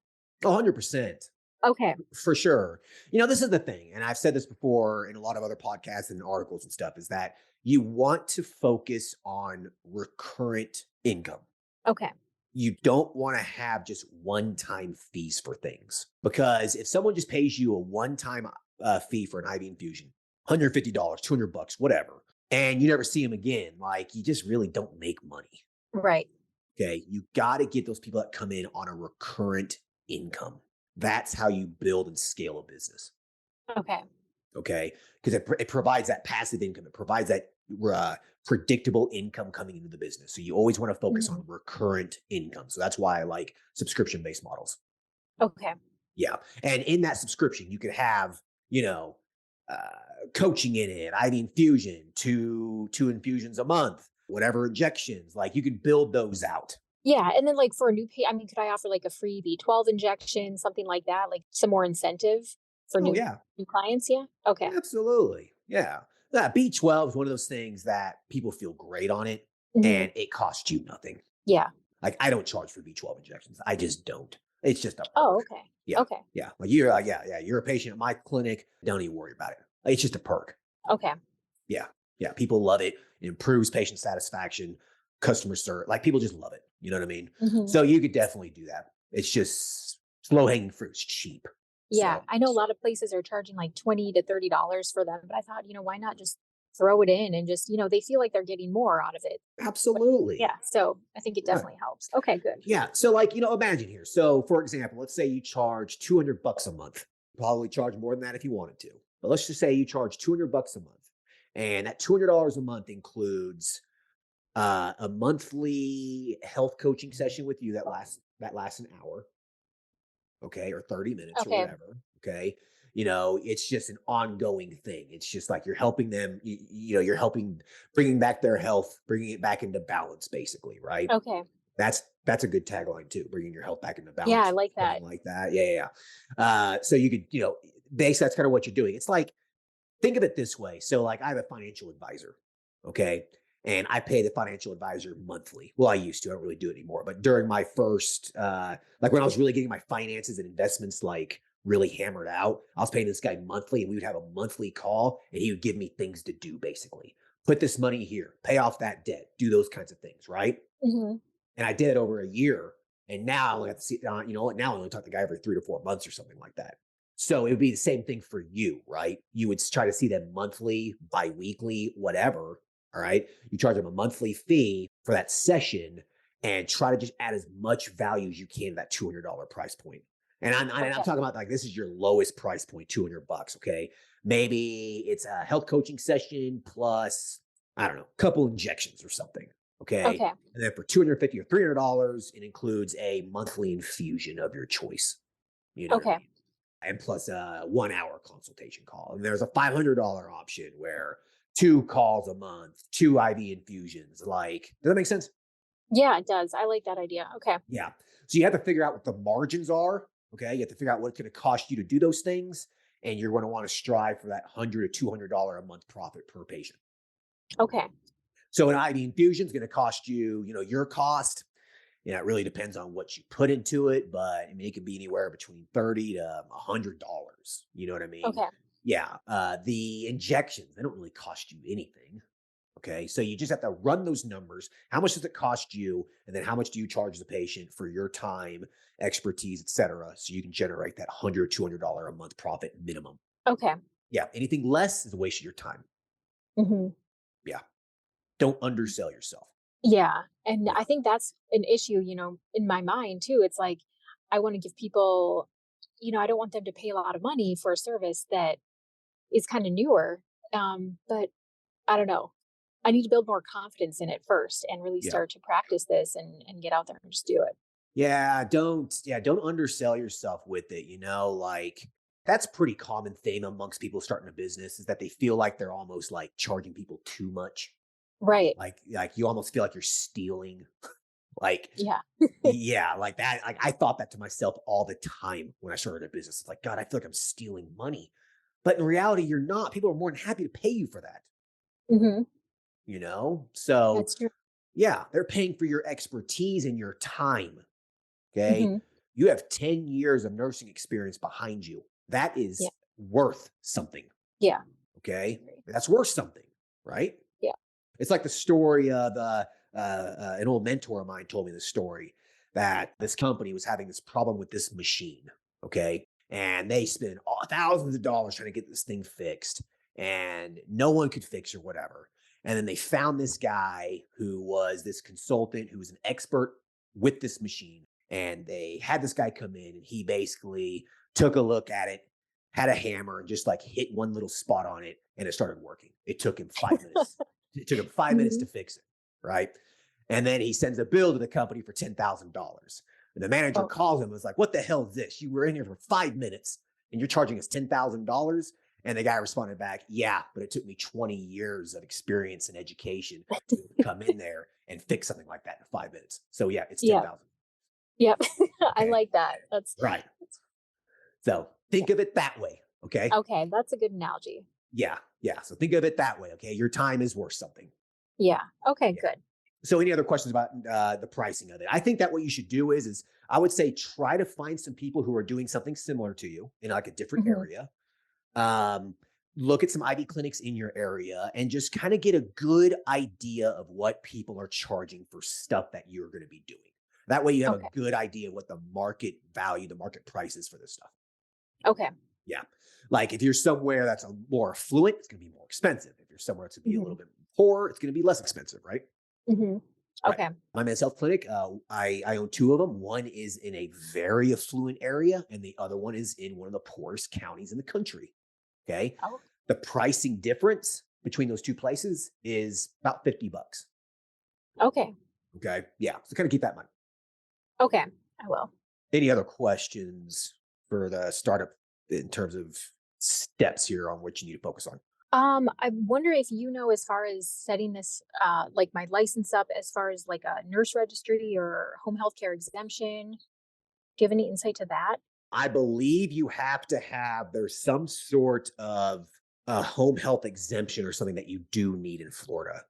100%. Okay. For sure. This is the thing, and I've said this before in a lot of other podcasts and articles and stuff, is that you want to focus on recurrent income. Okay. You don't want to have just one-time fees for things, because if someone just pays you a one-time fee for an IV infusion, $150, $200, whatever, and you never see them again, like you just really don't make money. Right. Okay. You got to get those people that come in on a recurrent income. That's how you build and scale a business. Okay. Okay. Because it provides that passive income, it provides that predictable income coming into the business. So you always want to focus Mhm. on recurrent income. So that's why I like subscription based models. Okay. Yeah. And in that subscription, you could have, you know, uh, coaching in it, IV infusion, two infusions a month, whatever injections, like you can build those out. Yeah, and then, like, for a new I mean, could I offer, like, a free B12 injection, something like that, like, some more incentive for Oh, yeah. new clients? Yeah? Okay. Absolutely. Yeah. B12 is one of those things that people feel great on it Mhm. and it costs you nothing. Yeah. Like I don't charge for B12 injections. I just don't. It's just a Oh, perk. okay. Yeah. Okay. Yeah. Like you're like, yeah. You're a patient at my clinic. Don't even worry about it. It's just a perk. Okay. Yeah. Yeah. People love it. It improves patient satisfaction, customer service. Like people just love it. You know what I mean? Mhm. So you could definitely do that. It's just slow hanging fruit. It's cheap. Yeah, So I know a lot of places are charging, like, 20 to $30 for them, but I thought, why not just throw it in and just they feel like they're getting more out of it. But absolutely. yeah, so I think it Right. definitely helps. Okay, good. Yeah. So, like, imagine here. So, for example, let's say you charge $200 a month. Probably charge more than that if you wanted to. But let's just say you charge $200 a month. And that $200 a month includes a monthly health coaching session with you that lasts an hour, okay, or 30 minutes or Okay. whatever. Okay. It's just an ongoing thing. It's just like you're helping them, you're helping bringing back their health, bringing it back into balance, basically, right? Okay. That's a good tagline too, bringing your health back into Yeah, I balance, like something that. like that. Yeah, yeah. So you could, basically that's kind of what you're doing. It's like think of it this way. So like I have a financial advisor, okay, and I pay the financial advisor monthly. Well, I used to. I don't really do it anymore. But during my first, like when I was really getting my finances and investments like really hammered out, I was paying this guy monthly, and we would have a monthly call, and he would give me things to do. Basically, put this money here, pay off that debt, do those kinds of things, right? Mhm. And I did it over a year. And now I only have to see, now I only talk to the guy every 3 to 4 months or something like that. So it would be the same thing for you, right? You would try to see them monthly, bi-weekly, whatever. All right. You charge them a monthly fee for that session and try to just add as much value as you can to that $200 price point. And I'm Okay. talking about like this is your lowest price point, $200. Okay. Maybe it's a health coaching session plus, I don't know, a couple injections or something. Okay. Okay. And then for $250 or $300, it includes a monthly infusion of your choice. You know what I Okay. mean? And plus a 1 hour consultation call. And there's a $500 option where 2 calls a month, 2 IV infusions. Like, does that make sense? Yeah, it does. I like that idea. Okay. Yeah. So you have to figure out what the margins are. Okay. You have to figure out what it's going to cost you to do those things. And you're going to want to strive for that $100 to $200 a month profit per patient. Okay. So an IV infusion is going to cost you, your cost. It really depends on what you put into it, but I mean, it could be anywhere between $30 to $100. You know what I mean? Okay. Yeah. The injections, they don't really cost you anything. Okay. So you just have to run those numbers. How much does it cost you? And then how much do you charge the patient for your time, expertise, et cetera? So you can generate that $100, $200 a month profit minimum. Okay. Yeah. Anything less is a waste of your time. Mhm. Yeah. Don't undersell yourself. Yeah. And Yeah. I think that's an issue, in my mind too. It's like I want to give people, I don't want them to pay a lot of money for a service that is kind of newer. But I don't know. I need to build more confidence in it first and really Yeah. start to practice this and get out there and just do it. Don't undersell yourself with it, like that's pretty common thing amongst people starting a business is that they feel like they're almost like charging people too much. Right. Like you almost feel like you're stealing. Like, Yeah. yeah, like that. Like I thought that to myself all the time when I started a business. It's like, God, I feel like I'm stealing money. But in reality, you're not. People are more than happy to pay you for that, Hmm. So That's true. yeah, they're paying for your expertise and your time. Okay. Hmm. You have 10 years of nursing experience behind you. That Yeah. is worth something. Yeah. I Okay. agree. That's worth something, right? Yeah. It's like the story of an old mentor of mine told me the story that this company was having this problem with this machine. Okay. And they spent thousands of dollars trying to get this thing fixed, and no one could fix or whatever. And then they found this guy who was this consultant who was an expert with this machine. And they had this guy come in, and he basically took a look at it, had a hammer, and just like hit one little spot on it, and it started working. It took him 5 minutes. It took him 5 minutes Hmm. to fix it, right? And then he sends a bill to the company for $10,000. And the manager Oh, calls him and was like, "What the hell is this? You were in here for 5 minutes and you're charging us $10,000?" And the guy responded back, "Yeah, but it took me 20 years of experience and education to be able to come in there and fix something like that in 5 minutes. So yeah, it's yeah. 10,000. Yep. I Okay. like that. That's Right. So think of it that way. Okay. okay. That's a good analogy. Yeah. Yeah. So think of it that way. Okay. Your time is worth something. Yeah. Okay. Yeah. Good. So any other questions about the pricing of it? I think that what you should do is I would say try to find some people who are doing something similar to you in like a different Hmm. area. Um, Look at some IV clinics in your area and just kind of get a good idea of what people are charging for stuff that you're going to be doing. That way you have a Okay. good idea of what the market value, the market price is for this stuff. Okay. Yeah. Like if you're somewhere that's a more affluent, it's going to be more expensive. If you're somewhere that's going to be a Hmm. little bit poorer, it's going to be less expensive, right? Hmm. Right. Okay. My men's health clinic, I own two of them. One is in a very affluent area, and the other one is in one of the poorest counties in the country. Okay. Oh, The pricing difference between those two places is about $50. okay. Okay. Yeah. So kind of keep that in mind. Okay. I will. Any other questions for the startup in terms of steps here on what you need to focus on? I wonder if as far as setting this, like my license up, as far as like a nurse registry or home health care exemption. Do you have any insight to that? I believe you have to have, there's some sort of a home health exemption or something that you do need in Florida.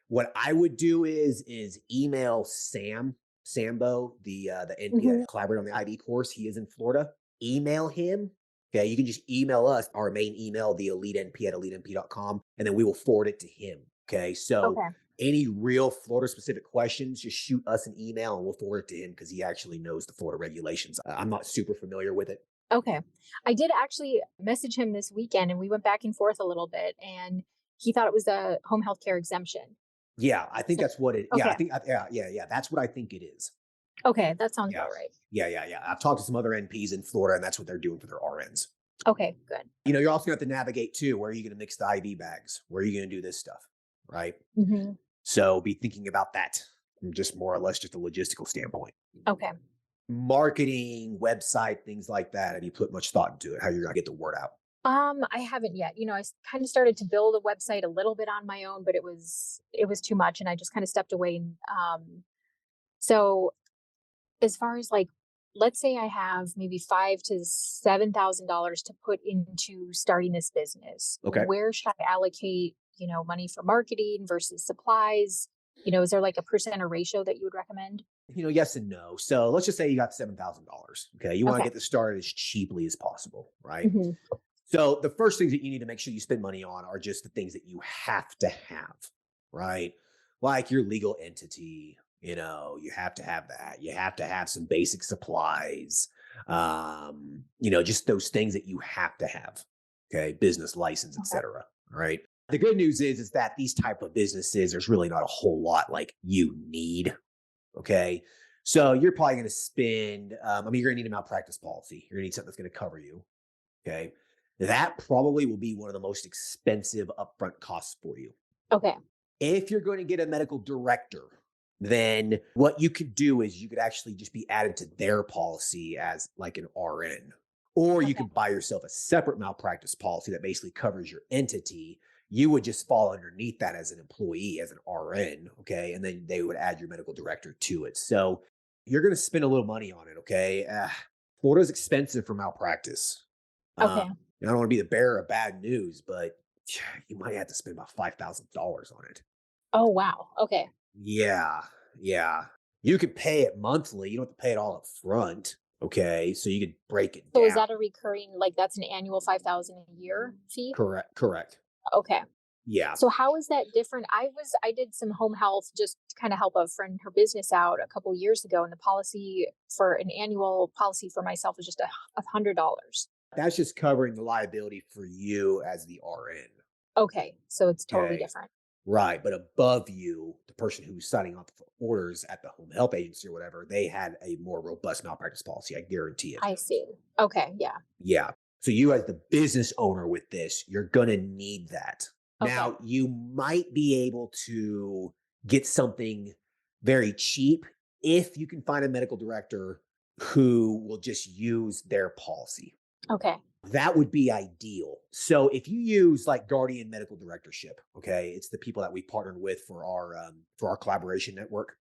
What I would do is email Sambo, the NP Hmm. that collaborated on the IB course. He is in Florida. Email him. Okay, you can just email us our main email, the elitenp at elitenp.com, and then we will forward it to him. Okay, so Okay. any real Florida specific questions, just shoot us an email and we'll forward it to him because he actually knows the Florida regulations. I'm not super familiar with it. Okay. I did actually message him this weekend and we went back and forth a little bit and he thought it was a home health care exemption. Yeah, I think So, that's what it. Yeah, I okay. think. Yeah. That's what I think it is. Okay. That sounds Yeah, about right. yeah. I've talked to some other NPs in Florida, and that's what they're doing for their RNs. Okay. Good. You're also going to have to navigate too. Where are you going to mix the IV bags? Where are you going to do this stuff? Right. Hmm. So be thinking about that from just more or less just a logistical standpoint. Okay. Marketing, website, things like that. Have you put much thought into it? How you're going to get the word out? I haven't yet. I kind of started to build a website a little bit on my own, but it was too much, and I just kind of stepped away. And so as far as like, let's say I have maybe $5,000 to $7,000 to put into starting this business, Okay. where should I allocate, money for marketing versus supplies? Is there like a percent or ratio that you would recommend? Yes and no. So let's just say you got $7,000. Okay. You want to Okay. get this started as cheaply as possible, right? Hmm. So the first things that you need to make sure you spend money on are just the things that you have to have, right? Like your legal entity, you have to have that. You have to have some basic supplies, just those things that you have to have. Okay, business license, Okay. etc. All right. The good news is that these type of businesses, there's really not a whole lot like you need. Okay. So you're probably going to spend, you're going to need a malpractice policy. You're going to need something that's going to cover you. Okay. That probably will be one of the most expensive upfront costs for you. Okay. If you're going to get a medical director, then what you could do is you could actually just be added to their policy as like an RN. Or you Okay. could buy yourself a separate malpractice policy that basically covers your entity. You would just fall underneath that as an employee, as an RN. Okay. And then they would add your medical director to it. So you're going to spend a little money on it. Okay. Florida's expensive for malpractice. Okay. I don't want to be the bearer of bad news, but you might have to spend about $5,000 on it. Oh, wow. Okay. Yeah. Yeah. You could pay it monthly. You don't have to pay it all up front. Okay. So you could break it So down. is that a recurring, like that's an annual 5,000 a year fee? Correct. Okay. Yeah. So how is that different? I did some home health just to kind of help a friend, her business out a couple years ago. And the policy for an annual policy for myself was just $100. That's just covering the liability for you as the RN. Okay. So it's totally Okay. different. Right. But above you, the person who's signing up for orders at the home health agency or whatever, they had a more robust malpractice policy. I guarantee it. I see. Okay. Yeah. Yeah. So you as the business owner with this, you're going to need that. Okay. Now, you might be able to get something very cheap if you can find a medical director who will just use their policy. Okay. That would be ideal. So if you use like Guardian Medical Directorship, okay, it's the people that we partnered with for our collaboration network.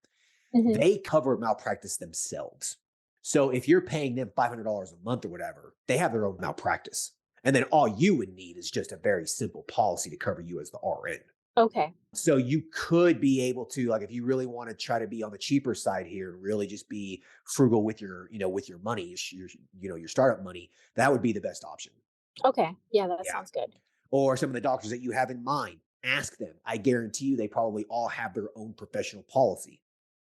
Mhm. They cover malpractice themselves. So if you're paying them $500 a month or whatever, they have their own malpractice. And then all you would need is just a very simple policy to cover you as the RN. Okay. So you could be able to, like, if you really want to try to be on the cheaper side here and really just be frugal with your, with your money, your startup money, that would be the best option. Okay. Yeah, that Yeah. sounds good. Or some of the doctors that you have in mind, ask them. I guarantee you they probably all have their own professional policy.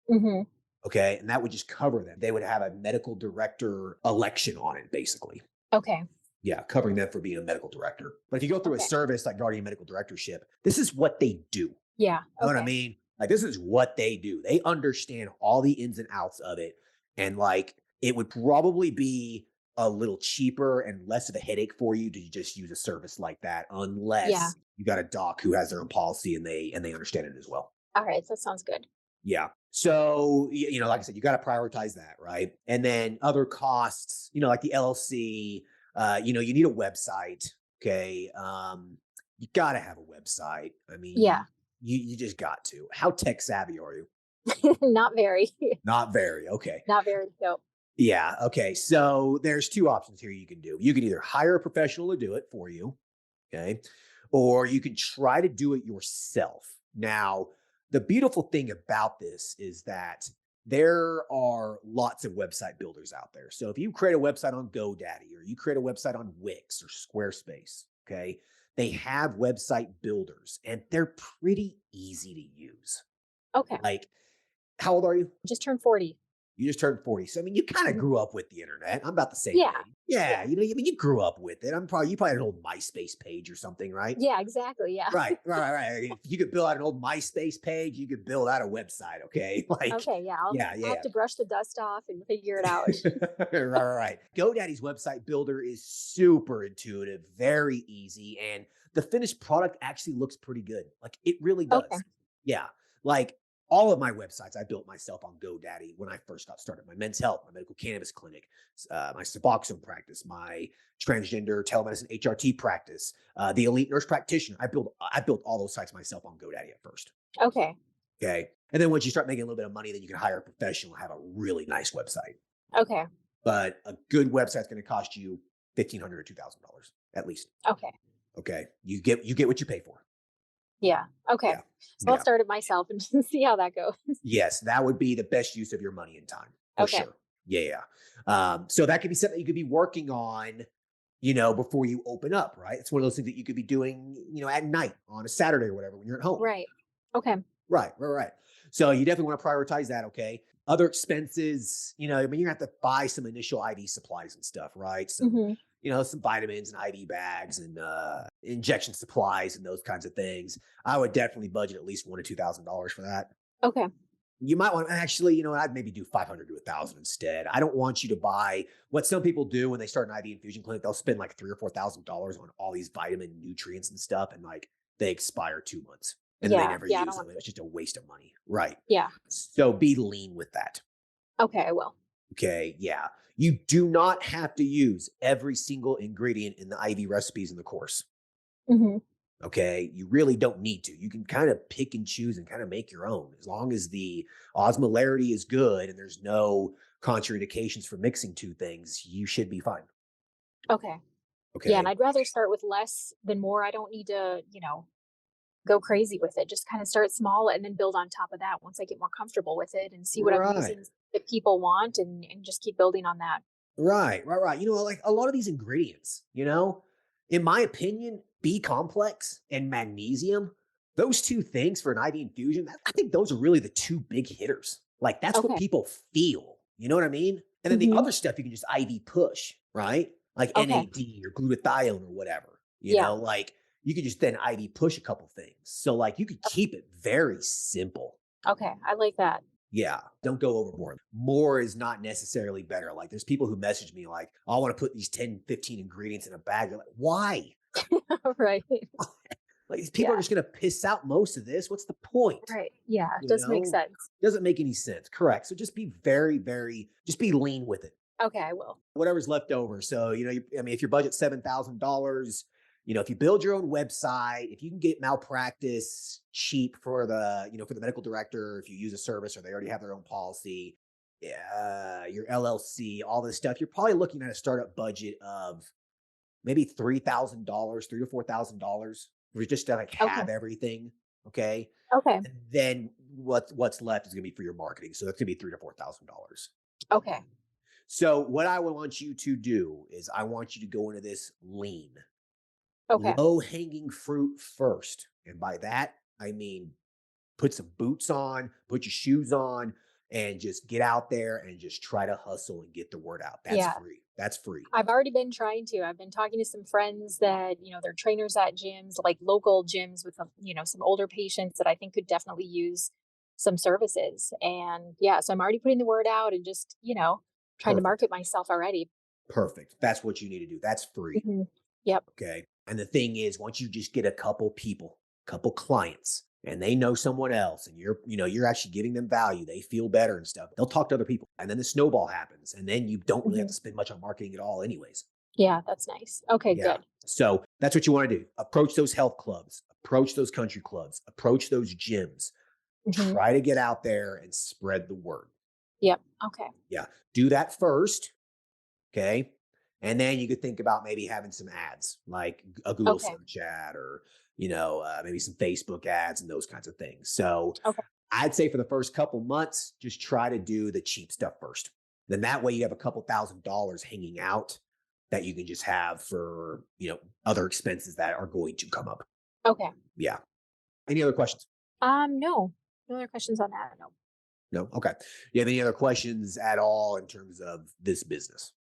Hmm. Okay. And that would just cover them. They would have a medical director election on it, basically. Okay. Yeah, covering them for being a medical director. But if you go through a Okay. service like Guardian Medical Directorship, this is what they do. Yeah. You know what I Okay. mean? Like, this is what they do. They understand all the ins and outs of it. And like, it would probably be a little cheaper and less of a headache for you to just use a service like that, unless Yeah. you got a doc who has their own policy and they understand it as well. All right. That sounds good. Yeah. So, like I said, you got to prioritize that, right? And then other costs, like the LLC, you need a website. Okay. You got to have a website. I mean, Yeah. you just got to. How tech savvy are you? Not very. Not very. Okay. Not very. No. Yeah. Okay. So there's two options here you can do. You can either hire a professional to do it for you. Okay. Or you can try to do it yourself. Now, the beautiful thing about this is that there are lots of website builders out there. So if you create a website on GoDaddy or you create a website on Wix or Squarespace, okay, they have website builders and they're pretty easy to use. Okay. Like, how old are you? Just turned 40. You just turned 40. So, I mean, you kind of Mhm. grew up with the internet. I'm about the same Yeah. age. Yeah. You grew up with it. You probably had an old MySpace page or something, right? Yeah, exactly. Yeah. Right. If you could build out an old MySpace page, you could build out a website. Okay. Like, Okay. Yeah. I'll yeah. have to brush the dust off and figure it out. Right. GoDaddy's website builder is super intuitive, very easy. And the finished product actually looks pretty good. Like, it really does. Okay. Yeah. Like, all of my websites I built myself on GoDaddy when I first got started. My men's health, my medical cannabis clinic, my Suboxone practice, my transgender telemedicine HRT practice, the elite nurse practitioner. I built all those sites myself on GoDaddy at first. Okay. Okay. And then once you start making a little bit of money, then you can hire a professional and have a really nice website. Okay. But a good website's going to cost you $1,500 or $2,000 at least. Okay. Okay. You get what you pay for. Yeah. Okay. Yeah. So I'll Yeah. start it myself and see how that goes. Yes, that would be the best use of your money and time for Okay. sure. Yeah. So that could be something you could be working on, before you open up, right? It's one of those things that you could be doing, at night on a Saturday or whatever when you're at home. Right. Okay. Right. So you definitely want to prioritize that. Okay. Other expenses, you're gonna have to buy some initial IV supplies and stuff, right? So Mhm. some vitamins and IV bags and injection supplies and those kinds of things, I would definitely budget at least $1,000 to $2,000 for that. Okay. You might want to actually, I'd maybe do 500 to 1,000 instead. I don't want you to buy what some people do when they start an IV infusion clinic. They'll spend like $3,000 or $4,000 on all these vitamin nutrients and stuff, and like they expire 2 months and then they Yeah. never Yeah. I use don't them. want. It's just a waste of money, right? Yeah. So be lean with that. Okay. I will. Okay, yeah. You do not have to use every single ingredient in the IV recipes in the course. Hmm. Okay, you really don't need to. You can kind of pick and choose and kind of make your own as long as the osmolarity is good and there's no contraindications for mixing two things, you should be fine. Okay. Yeah. And Okay, I'd rather start with less than more. I don't need to, go crazy with it. Just kind of start small and then build on top of that once I get more comfortable with it and see what I'm right. using that people want and just keep building on that. Right. Like a lot of these ingredients, in my opinion, B complex and magnesium, those two things for an IV infusion, I think those are really the two big hitters. Like that's what Okay. people feel. You know what I mean? And then the Hmm. other stuff you can just IV push, right? Like Okay. NAD or glutathione or whatever. Yeah. Like you could just then IV push a couple things. So like you could keep it very simple. Okay. I like that. Yeah, don't go overboard. More is not necessarily better. Like there's people who message me like, "Oh, I want to put these 10, 15 ingredients in a bag." You're like, why? Right. Like these people are Yeah. just gonna piss out most of this. What's the point? Right. Yeah. You Does make know? sense. Doesn't make any sense. Correct. So just be very, very, just be lean with it. Okay. I will. Whatever's left over. So, if your budget's $7,000, if you build your own website, if you can get malpractice cheap for the medical director, if you use a service or they already have their own policy, your LLC, all this stuff, you're probably looking at a startup budget of maybe $3,000, $3,000 to $4,000 for just to like Okay. have everything. Okay. Okay. And then what's left is gonna be for your marketing. So that's gonna be $3,000 to $4,000. Okay. So what I would want you to do is I want you to go into this lean, Okay. low hanging fruit first. And by that, I mean, put some boots on, put your shoes on, and just get out there and just try to hustle and get the word out. That's Yeah. free. That's free. I've already been trying to. I've been talking to some friends that, they're trainers at gyms, like local gyms with, some older patients that I think could definitely use some services. And yeah, so I'm already putting the word out and just, trying to Perfect. market myself already. Perfect. That's what you need to do. That's free. Hmm. Yep. Okay. And the thing is, once you just get a couple people, couple clients, and they know someone else, and you're actually giving them value, they feel better and stuff. They'll talk to other people, and then the snowball happens, and then you don't really have Hmm. to spend much on marketing at all, anyways. Yeah, that's nice. Okay, Yeah. good. So that's what you want to do. Approach those health clubs, approach those country clubs, approach those gyms. Hmm. Try to get out there and spread the word. Yep. Okay. Yeah. Do that first. Okay. And then you could think about maybe having some ads like a Google Okay. search ad or, maybe some Facebook ads and those kinds of things. So Okay. I'd say for the first couple months, just try to do the cheap stuff first. Then that way you have a couple $1,000s hanging out that you can just have for, other expenses that are going to come up. Okay. Yeah. Any other questions? No. No other questions on that. No. No. Okay. You have any other questions at all in terms of this business?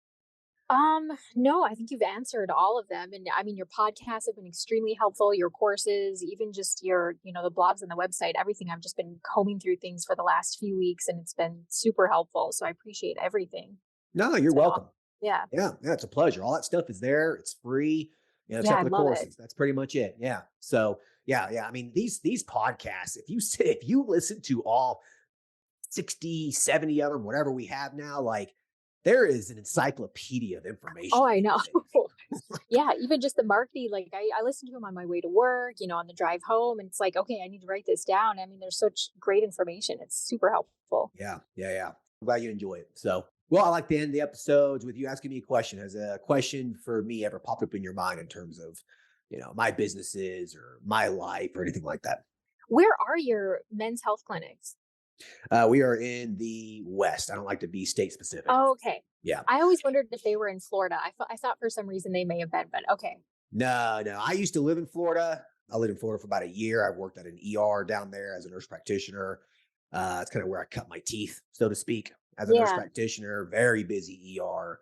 No, I think you've answered all of them. And I mean, your podcasts have been extremely helpful, your courses, even just your, the blogs and the website, everything. I've just been combing through things for the last few weeks and it's been super helpful. So I appreciate everything. No, you're So welcome. yeah. Yeah, it's a pleasure. All that stuff is there. It's free, Yeah, except I for the love it. courses. That's pretty much it. Yeah. So yeah. I mean, these podcasts, if you listen to all 60, 70 of them, whatever we have now, like there is an encyclopedia of information Oh, in I these know. things. Yeah, even just the marketing, like I listen to them on my way to work, on the drive home. And it's like, okay, I need to write this down. I mean, there's such great information. It's super helpful. Yeah. I'm glad you enjoy it. So, well, I like to end the episodes with you asking me a question. Has a question for me ever popped up in your mind in terms of, my businesses or my life or anything like that? Where are your men's health clinics? We are in the West. I don't like to be state specific. Oh, okay. Yeah. I always wondered if they were in Florida. I thought for some reason they may have been, but okay. No. I used to live in Florida. I lived in Florida for about a year. I worked at an ER down there as a nurse practitioner. It's kind of where I cut my teeth, so to speak, as a nurse Yeah. practitioner. Very busy ER.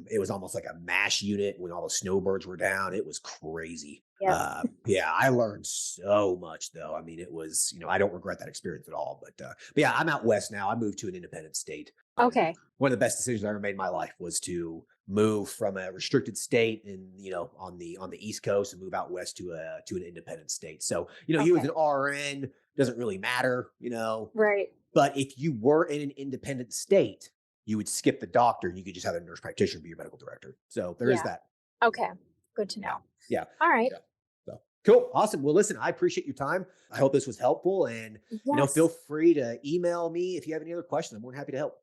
It was almost like a MASH unit when all the snowbirds were down. It was crazy. Yep. Yeah, I learned so much though. I mean, it was, I don't regret that experience at all. But yeah, I'm out west now. I moved to an independent state. Okay. One of the best decisions I ever made in my life was to move from a restricted state and on the East Coast and move out west to an independent state. So, he was Okay. an RN, doesn't really matter, Right. but if you were in an independent state, you would skip the doctor and you could just have a nurse practitioner be your medical director. So there is Yeah. that. Okay. Good to know. Yeah. All right. Yeah. So cool. Awesome. Well, listen, I appreciate your time. I hope this was helpful. And, feel Yes, free to email me if you have any other questions. I'm more than happy to help.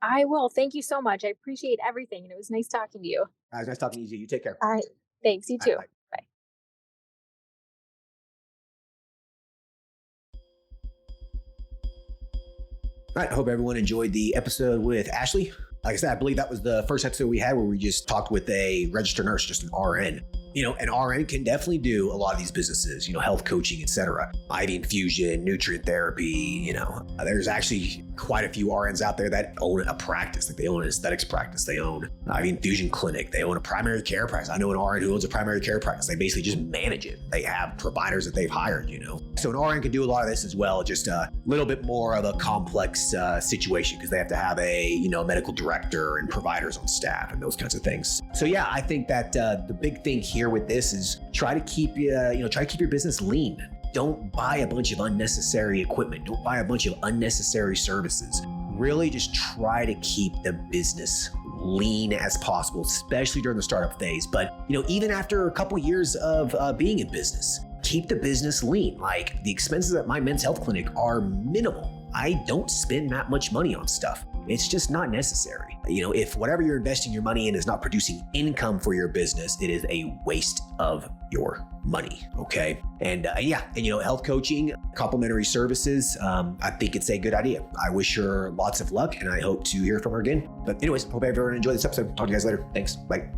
I will. Thank you so much. I appreciate everything. And it was nice talking to you. It was nice talking to you. You take care. All right. Thanks. You All right, too. bye. Bye. All right. I hope everyone enjoyed the episode with Ashley. Like I said, I believe that was the first episode we had where we just talked with a registered nurse, just an RN. An RN can definitely do a lot of these businesses, health coaching, etc. IV infusion, nutrient therapy, there's actually quite a few RNs out there that own a practice. Like they own an aesthetics practice, they own an IV infusion clinic, they own a primary care practice. I know an RN who owns a primary care practice. They basically just manage it. They have providers that they've hired, So an RN can do a lot of this as well, just a little bit more of a complex situation because they have to have a, medical director and providers on staff and those kinds of things. So yeah, I think that the big thing here with this is try to keep your business lean. Don't buy a bunch of unnecessary equipment. Don't buy a bunch of unnecessary services. Really just try to keep the business lean as possible, especially during the startup phase. But, even after a couple years of being in business, keep the business lean. Like the expenses at my men's health clinic are minimal. I don't spend that much money on stuff. It's just not necessary. If whatever you're investing your money in is not producing income for your business, it is a waste of your money. Okay. And health coaching, complementary services, I think it's a good idea. I wish her lots of luck and I hope to hear from her again. But anyways, hope everyone enjoyed this episode. Talk to you guys later. Thanks. Bye.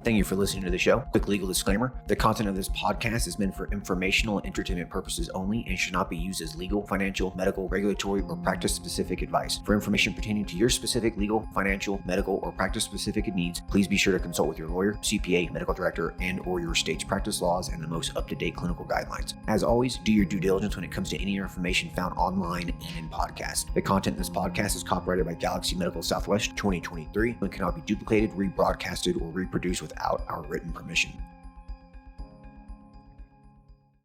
Thank you for listening to the show. Quick legal disclaimer. The content of this podcast is meant for informational and entertainment purposes only and should not be used as legal, financial, medical, regulatory, or practice-specific advice. For information pertaining to your specific legal, financial, medical, or practice-specific needs, please be sure to consult with your lawyer, CPA, medical director, and/or your state's practice laws and the most up-to-date clinical guidelines. As always, do your due diligence when it comes to any information found online and in podcasts. The content of this podcast is copyrighted by Galaxy Medical Southwest 2023 and cannot be duplicated, rebroadcasted, or reproduced without our written permission.